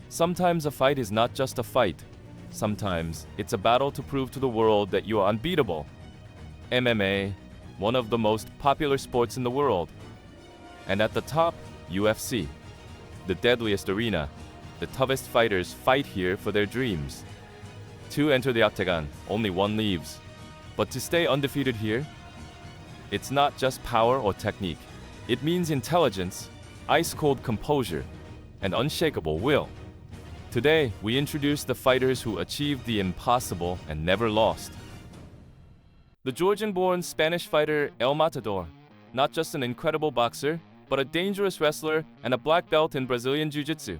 Sometimes a fight is not just a fight. Sometimes it's a battle to prove to the world that you are unbeatable. MMA, one of the most popular sports in the world. And at the top, UFC, the deadliest arena. The toughest fighters fight here for their dreams. Two enter the octagon, only one leaves. But to stay undefeated here, it's not just power or technique. It means intelligence, ice-cold composure, and unshakable will. Today, we introduce the fighters who achieved the impossible and never lost. The Georgian-born Spanish fighter El Matador, not just an incredible boxer, but a dangerous wrestler and a black belt in Brazilian Jiu-Jitsu.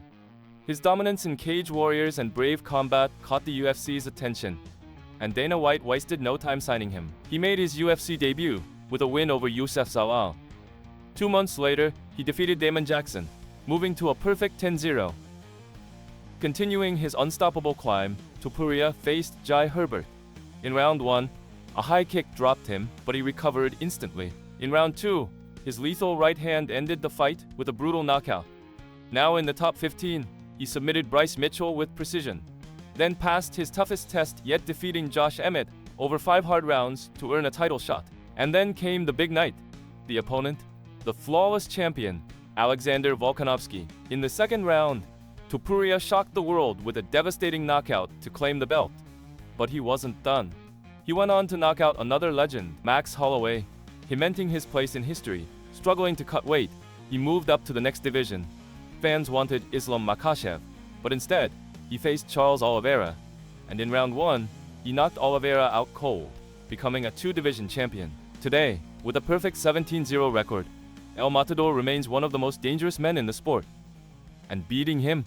His dominance in cage warriors and brave combat caught the UFC's attention, and Dana White wasted no time signing him. He made his UFC debut with a win over Youssef Zalal. 2 months later, he defeated Damon Jackson, moving to a perfect 10-0. Continuing his unstoppable climb, Topuria faced Jai Herbert. In round 1, a high kick dropped him, but he recovered instantly. In round 2, his lethal right hand ended the fight with a brutal knockout. Now in the top 15, he submitted Bryce Mitchell with precision, then passed his toughest test yet, defeating Josh Emmett over 5 hard rounds to earn a title shot. And then came the big night. The opponent, the flawless champion, Alexander Volkanovski. In the second round, Topuria shocked the world with a devastating knockout to claim the belt. But he wasn't done. He went on to knock out another legend, Max Holloway, cementing his place in history. Struggling to cut weight, he moved up to the next division. Fans wanted Islam Makhachev, but instead, he faced Charles Oliveira. And in round 1, he knocked Oliveira out cold, becoming a 2-division champion. Today, with a perfect 17-0 record, El Matador remains one of the most dangerous men in the sport. And beating him,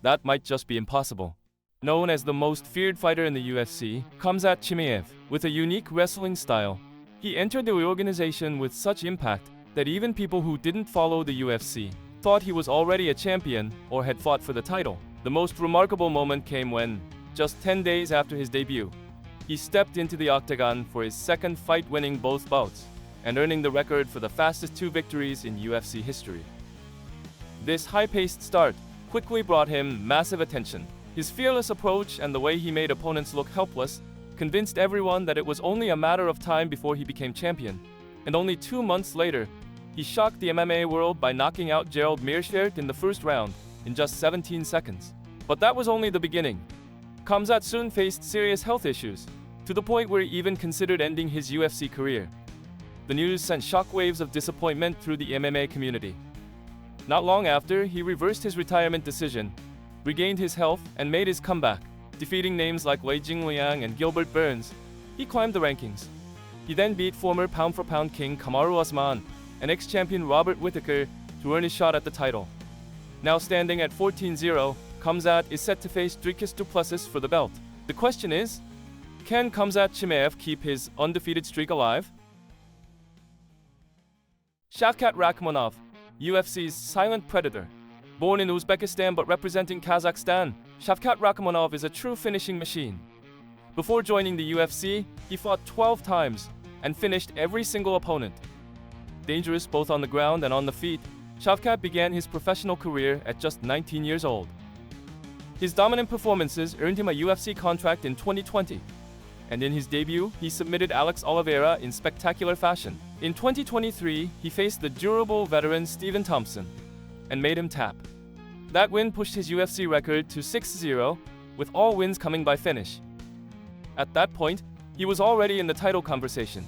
that might just be impossible. Known as the most feared fighter in the UFC, Khamzat Chimaev, with a unique wrestling style, he entered the organization with such impact that even people who didn't follow the UFC thought he was already a champion or had fought for the title. The most remarkable moment came when, just 10 days after his debut, he stepped into the octagon for his second fight, winning both bouts and earning the record for the fastest 2 victories in UFC history. This high-paced start quickly brought him massive attention. His fearless approach and the way he made opponents look helpless convinced everyone that it was only a matter of time before he became champion. And only 2 months later, he shocked the MMA world by knocking out Gerald Meerschaert in the first round in just 17 seconds. But that was only the beginning. Khamzat soon faced serious health issues, to the point where he even considered ending his UFC career. The news sent shockwaves of disappointment through the MMA community. Not long after, he reversed his retirement decision, regained his health, and made his comeback, defeating names like Wei Jingliang and Gilbert Burns. He climbed the rankings. He then beat former pound-for-pound king Kamaru Usman and ex-champion Robert Whittaker to earn his shot at the title. Now standing at 14-0, Khamzat is set to face Dricus du Plessis for the belt. The question is, can Khamzat Chimaev keep his undefeated streak alive? Shavkat Rakhmonov, UFC's silent predator. Born in Uzbekistan but representing Kazakhstan, Shavkat Rakhmonov is a true finishing machine. Before joining the UFC, he fought 12 times and finished every single opponent. Dangerous both on the ground and on the feet, Shavkat began his professional career at just 19 years old. His dominant performances earned him a UFC contract in 2020. And in his debut, he submitted Alex Oliveira in spectacular fashion. In 2023, he faced the durable veteran Stephen Thompson and made him tap. That win pushed his UFC record to 6-0, with all wins coming by finish. At that point, he was already in the title conversation.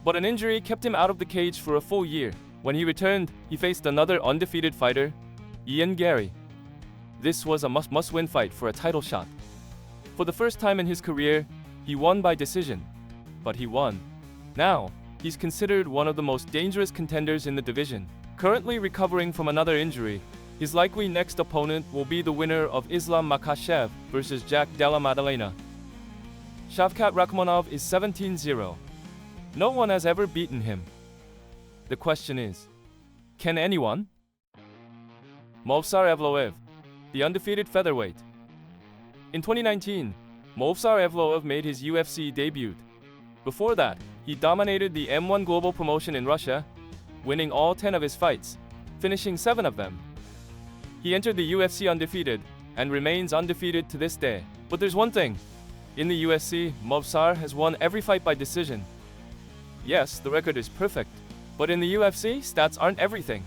But an injury kept him out of the cage for a full year. When he returned, he faced another undefeated fighter, Ian Garry. This was a must-win fight for a title shot. For the first time in his career, he won by decision. But he won. Now, he's considered one of the most dangerous contenders in the division. Currently recovering from another injury, his likely next opponent will be the winner of Islam Makhachev versus Jack Della Maddalena. Shavkat Rakhmonov is 17-0. No one has ever beaten him. The question is, can anyone? Movsar Evloev, the undefeated featherweight. In 2019, Movsar Evloev made his UFC debut. Before that, he dominated the M1 global promotion in Russia, winning all 10 of his fights, finishing 7 of them. He entered the UFC undefeated, and remains undefeated to this day. But there's one thing. In the UFC, Movsar has won every fight by decision. Yes, the record is perfect, but in the UFC, stats aren't everything.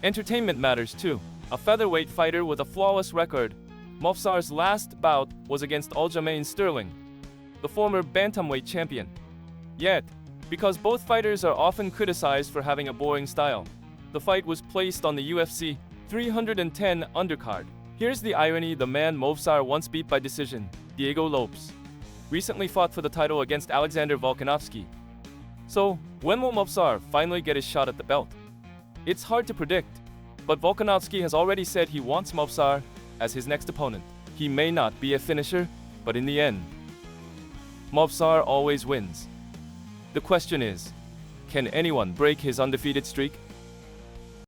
Entertainment matters too. A featherweight fighter with a flawless record, Movsar's last bout was against Aljamain Sterling, the former bantamweight champion. Yet, because both fighters are often criticized for having a boring style, the fight was placed on the UFC 310 undercard. Here's the irony: the man Movsar once beat by decision, Diego Lopes, recently fought for the title against Alexander Volkanovski. So, when will Movsar finally get his shot at the belt? It's hard to predict, but Volkanovski has already said he wants Movsar as his next opponent. He may not be a finisher, but in the end, Movsar always wins. The question is, can anyone break his undefeated streak?